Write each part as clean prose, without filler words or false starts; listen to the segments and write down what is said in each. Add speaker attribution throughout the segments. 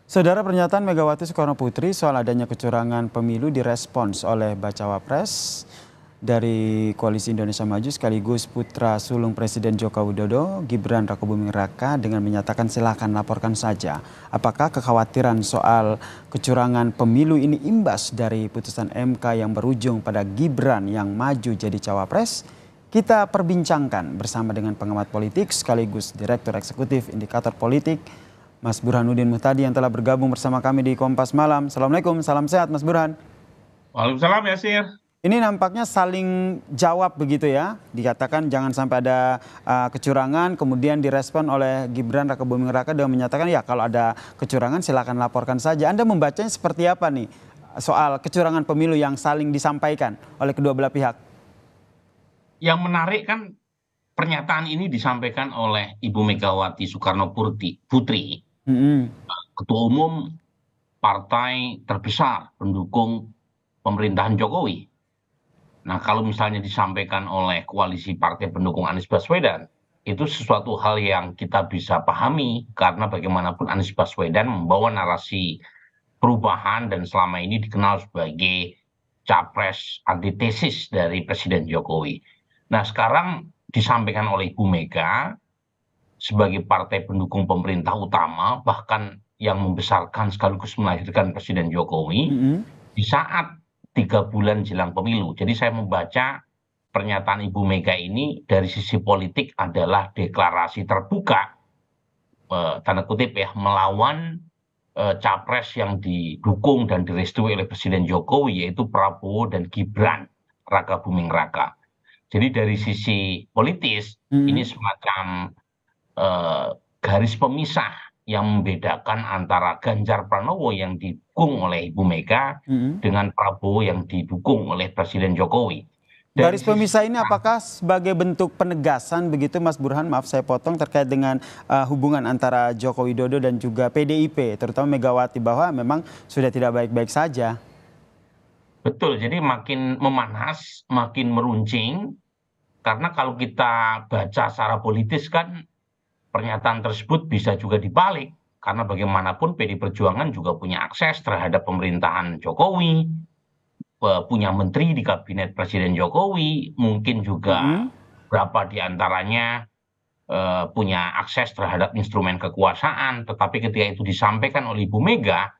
Speaker 1: Saudara, pernyataan Megawati Soekarnoputri soal adanya kecurangan pemilu direspons oleh Bacawa Pres dari Koalisi Indonesia Maju sekaligus putra sulung Presiden Joko Widodo, Gibran Rakabuming Raka, dengan menyatakan silakan laporkan saja. Apakah kekhawatiran soal kecurangan pemilu ini imbas dari putusan MK yang berujung pada Gibran yang maju jadi cawapres? Kita perbincangkan bersama dengan pengamat politik sekaligus Direktur Eksekutif Indikator Politik, Mas Burhanuddin Muhtadi, yang telah bergabung bersama kami di Kompas Malam. Assalamualaikum, salam sehat Mas Burhan.
Speaker 2: Waalaikumsalam Yasir.
Speaker 1: Ini nampaknya saling jawab begitu ya. Dikatakan jangan sampai ada kecurangan, kemudian direspon oleh Gibran Rakabuming Raka dengan menyatakan ya kalau ada kecurangan silakan laporkan saja. Anda membacanya seperti apa nih soal kecurangan pemilu yang saling disampaikan oleh kedua belah pihak?
Speaker 2: Yang menarik kan pernyataan ini disampaikan oleh Ibu Megawati Soekarnoputri,
Speaker 1: Mm-mm.
Speaker 2: Ketua Umum Partai terbesar pendukung pemerintahan Jokowi. Nah, kalau misalnya disampaikan oleh koalisi partai pendukung Anies Baswedan, itu sesuatu hal yang kita bisa pahami karena bagaimanapun Anies Baswedan membawa narasi perubahan dan selama ini dikenal sebagai capres antitesis dari Presiden Jokowi. Nah, sekarang disampaikan oleh Ibu Mega sebagai partai pendukung pemerintah utama, bahkan yang membesarkan sekaligus melahirkan Presiden Jokowi,
Speaker 1: Mm-mm.
Speaker 2: di saat 3 bulan jelang pemilu. Jadi saya membaca pernyataan Ibu Mega ini dari sisi politik adalah deklarasi terbuka, tanda kutip ya, melawan capres yang didukung dan direstui oleh Presiden Jokowi, yaitu Prabowo dan Gibran Rakabuming Raka. Jadi dari sisi politis, ini
Speaker 1: Mm-mm.
Speaker 2: semacam garis pemisah yang membedakan antara Ganjar Pranowo yang didukung oleh Ibu Mega
Speaker 1: Mm-mm.
Speaker 2: dengan Prabowo yang didukung oleh Presiden Jokowi. Dari
Speaker 1: Garis
Speaker 2: sisi
Speaker 1: pemisah ini apakah sebagai bentuk penegasan begitu Mas Burhan, maaf saya potong, terkait dengan hubungan antara Joko Widodo dan juga PDIP, terutama Megawati, bahwa memang sudah tidak baik-baik saja?
Speaker 2: betul, jadi makin memanas, makin meruncing, karena kalau kita baca secara politis kan pernyataan tersebut bisa juga dibalik, karena bagaimanapun PD Perjuangan juga punya akses terhadap pemerintahan Jokowi, punya menteri di kabinet Presiden Jokowi, mungkin juga
Speaker 1: Mm-mm.
Speaker 2: berapa di antaranya punya akses terhadap instrumen kekuasaan. Tetapi ketika itu disampaikan oleh Ibu Mega,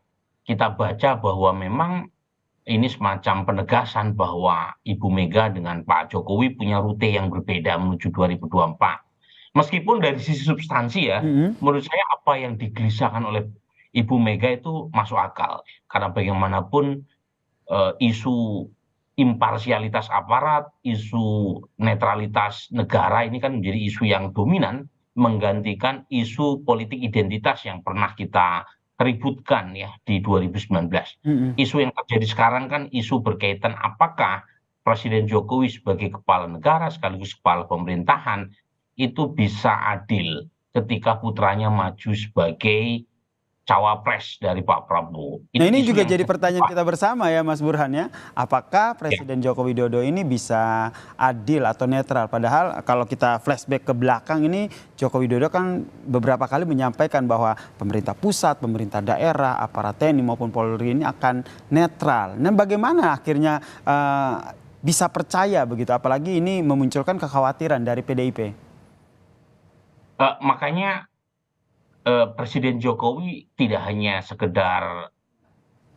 Speaker 2: kita baca bahwa memang ini semacam penegasan bahwa Ibu Mega dengan Pak Jokowi punya rute yang berbeda menuju 2024. Meskipun dari sisi substansi ya,
Speaker 1: Mm-mm.
Speaker 2: menurut saya apa yang digelisahkan oleh Ibu Mega itu masuk akal. Karena bagaimanapun isu imparsialitas aparat, isu netralitas negara ini kan menjadi isu yang dominan menggantikan isu politik identitas yang pernah kita ributkan ya di 2019.
Speaker 1: Mm-mm.
Speaker 2: Isu yang terjadi sekarang kan isu berkaitan apakah Presiden Jokowi sebagai kepala negara sekaligus kepala pemerintahan itu bisa adil ketika putranya maju sebagai cawapres dari Pak Prabowo.
Speaker 1: Nah,
Speaker 2: Itu
Speaker 1: ini
Speaker 2: isu
Speaker 1: juga
Speaker 2: yang
Speaker 1: jadi
Speaker 2: saya
Speaker 1: pertanyaan kita bersama ya Mas Burhan ya. Apakah
Speaker 2: ya,
Speaker 1: Presiden Joko Widodo ini bisa adil atau netral? Padahal kalau kita flashback ke belakang ini, Joko Widodo kan beberapa kali menyampaikan bahwa pemerintah pusat, pemerintah daerah, aparat TNI maupun Polri ini akan netral. Nah, bagaimana akhirnya bisa percaya begitu? Apalagi ini memunculkan kekhawatiran dari PDIP.
Speaker 2: makanya Presiden Jokowi tidak hanya sekedar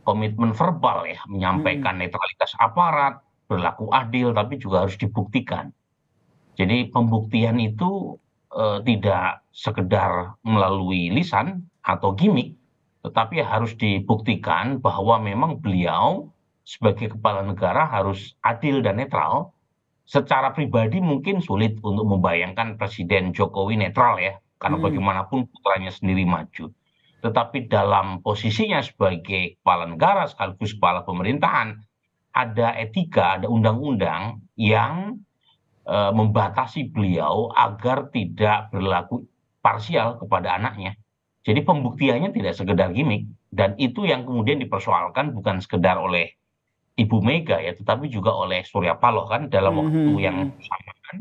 Speaker 2: komitmen verbal ya,
Speaker 1: Mm-mm.
Speaker 2: menyampaikan netralitas aparat, berlaku adil, tapi juga harus dibuktikan. Jadi pembuktian itu tidak sekedar melalui lisan atau gimmick, tetapi harus dibuktikan bahwa memang beliau sebagai kepala negara harus adil dan netral. Secara pribadi mungkin sulit untuk membayangkan Presiden Jokowi netral ya, karena
Speaker 1: Mm-mm.
Speaker 2: bagaimanapun putranya sendiri maju. Tetapi dalam posisinya sebagai kepala negara sekaligus kepala pemerintahan, ada etika, ada undang-undang yang membatasi beliau agar tidak berlaku parsial kepada anaknya. Jadi pembuktiannya tidak sekedar gimmick, dan itu yang kemudian dipersoalkan bukan sekedar oleh Ibu Mega ya, tetapi juga oleh Surya Paloh kan dalam waktu yang
Speaker 1: Mm-mm.
Speaker 2: bersamaan.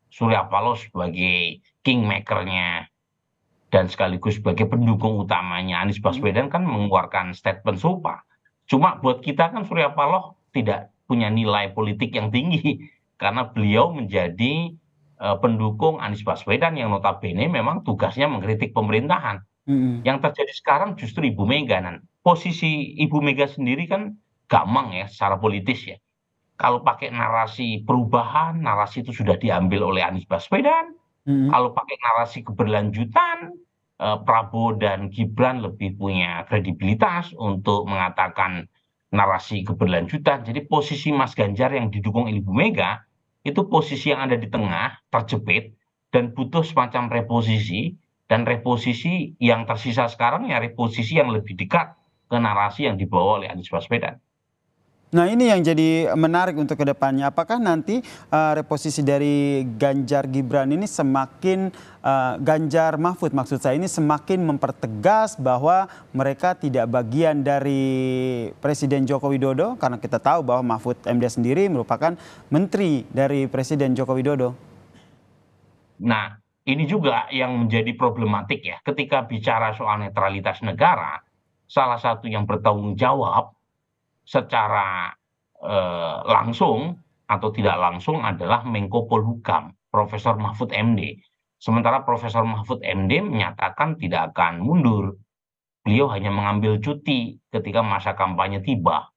Speaker 2: Surya Paloh sebagai kingmaker-nya dan sekaligus sebagai pendukung utamanya Anies Baswedan kan mengeluarkan statement serupa. Cuma buat kita kan Surya Paloh tidak punya nilai politik yang tinggi karena beliau menjadi pendukung Anies Baswedan yang notabene memang tugasnya mengkritik pemerintahan.
Speaker 1: Mm-mm.
Speaker 2: Yang terjadi sekarang justru Ibu Mega. Dan posisi Ibu Mega sendiri kan gamang ya secara politis ya. Kalau pakai narasi perubahan, narasi itu sudah diambil oleh Anies Baswedan.
Speaker 1: Mm-mm.
Speaker 2: Kalau pakai narasi keberlanjutan, Prabowo dan Gibran lebih punya kredibilitas untuk mengatakan narasi keberlanjutan. Jadi posisi Mas Ganjar yang didukung Ibu Mega itu posisi yang ada di tengah, terjepit, dan butuh semacam reposisi. Dan reposisi yang tersisa sekarang ya reposisi yang lebih dekat ke narasi yang dibawa oleh Anies Baswedan.
Speaker 1: Nah, ini yang jadi menarik untuk kedepannya. Apakah nanti reposisi dari Ganjar Gibran ini semakin Ganjar Mahfud maksud saya ini semakin mempertegas bahwa mereka tidak bagian dari Presiden Joko Widodo, karena kita tahu bahwa Mahfud MD sendiri merupakan menteri dari Presiden Joko Widodo.
Speaker 2: Nah, ini juga yang menjadi problematik ya. Ketika bicara soal netralitas negara, salah satu yang bertanggung jawab secara langsung atau tidak langsung adalah Menko Polhukam, Profesor Mahfud MD. Sementara Profesor Mahfud MD menyatakan tidak akan mundur. Beliau hanya mengambil cuti ketika masa kampanye tiba.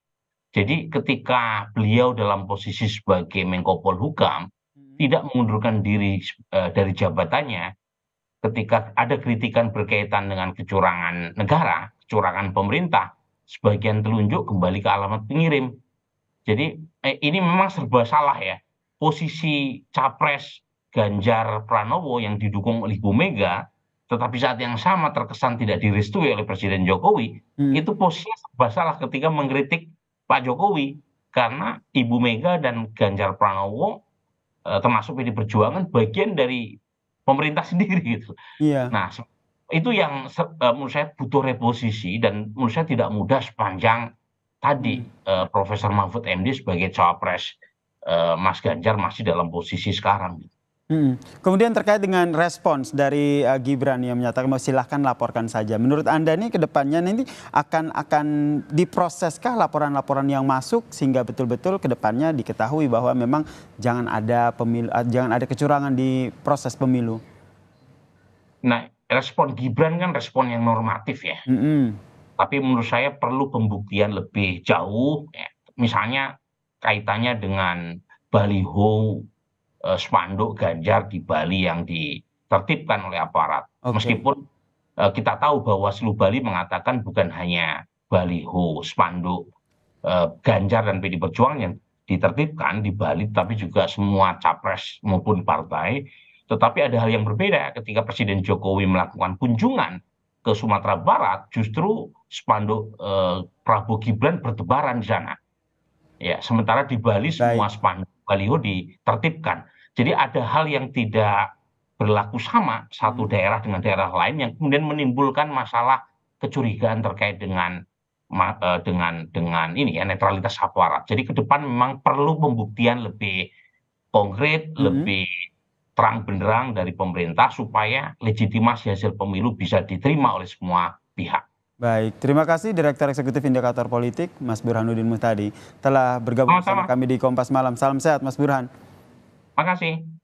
Speaker 2: Jadi ketika beliau dalam posisi sebagai Menko Polhukam tidak mengundurkan diri dari jabatannya, ketika ada kritikan berkaitan dengan kecurangan negara, kecurangan pemerintah, sebagian telunjuk kembali ke alamat pengirim. Jadi ini memang serba salah ya. Posisi capres Ganjar Pranowo yang didukung oleh Ibu Mega, tetapi saat yang sama terkesan tidak direstui oleh Presiden Jokowi, itu posisinya serba salah ketika mengkritik Pak Jokowi. Karena Ibu Mega dan Ganjar Pranowo termasuk PD Perjuangan bagian dari pemerintah sendiri gitu.
Speaker 1: Iya.
Speaker 2: Nah, itu yang menurut saya butuh reposisi dan menurut saya tidak mudah sepanjang tadi Profesor Mahfud MD sebagai cawapres Mas Ganjar masih dalam posisi sekarang.
Speaker 1: Kemudian terkait dengan respons dari Gibran yang menyatakan bahwa silahkan laporkan saja. Menurut Anda nih ke depannya nanti akan diproseskah laporan-laporan yang masuk sehingga betul-betul ke depannya diketahui bahwa memang jangan ada kecurangan di proses pemilu.
Speaker 2: Nah, respon Gibran kan respon yang normatif ya. Tapi menurut saya perlu pembuktian lebih jauh, ya. Misalnya kaitannya dengan baliho spanduk Ganjar di Bali yang ditertibkan oleh aparat. Meskipun kita tahu bahwa Bawaslu Bali mengatakan bukan hanya baliho spanduk Ganjar dan PD Perjuangan yang ditertibkan di Bali, tapi juga semua capres maupun partai. Tetapi ada hal yang berbeda ketika Presiden Jokowi melakukan kunjungan ke Sumatera Barat, justru spanduk Prabowo Gibran bertebaran di sana. Ya, sementara di Bali semua spanduk baliho ditertibkan. Jadi ada hal yang tidak berlaku sama satu daerah dengan daerah lain yang kemudian menimbulkan masalah kecurigaan terkait dengan ini ya netralitas aparat. Jadi ke depan memang perlu pembuktian lebih konkret, lebih terang benderang dari pemerintah supaya legitimasi hasil pemilu bisa diterima oleh semua pihak.
Speaker 1: Baik, terima kasih Direktur Eksekutif Indikator Politik Mas Burhanuddin Muhtadi telah bergabung bersama kami di Kompas Malam. Salam sehat Mas Burhan.
Speaker 2: Terima kasih.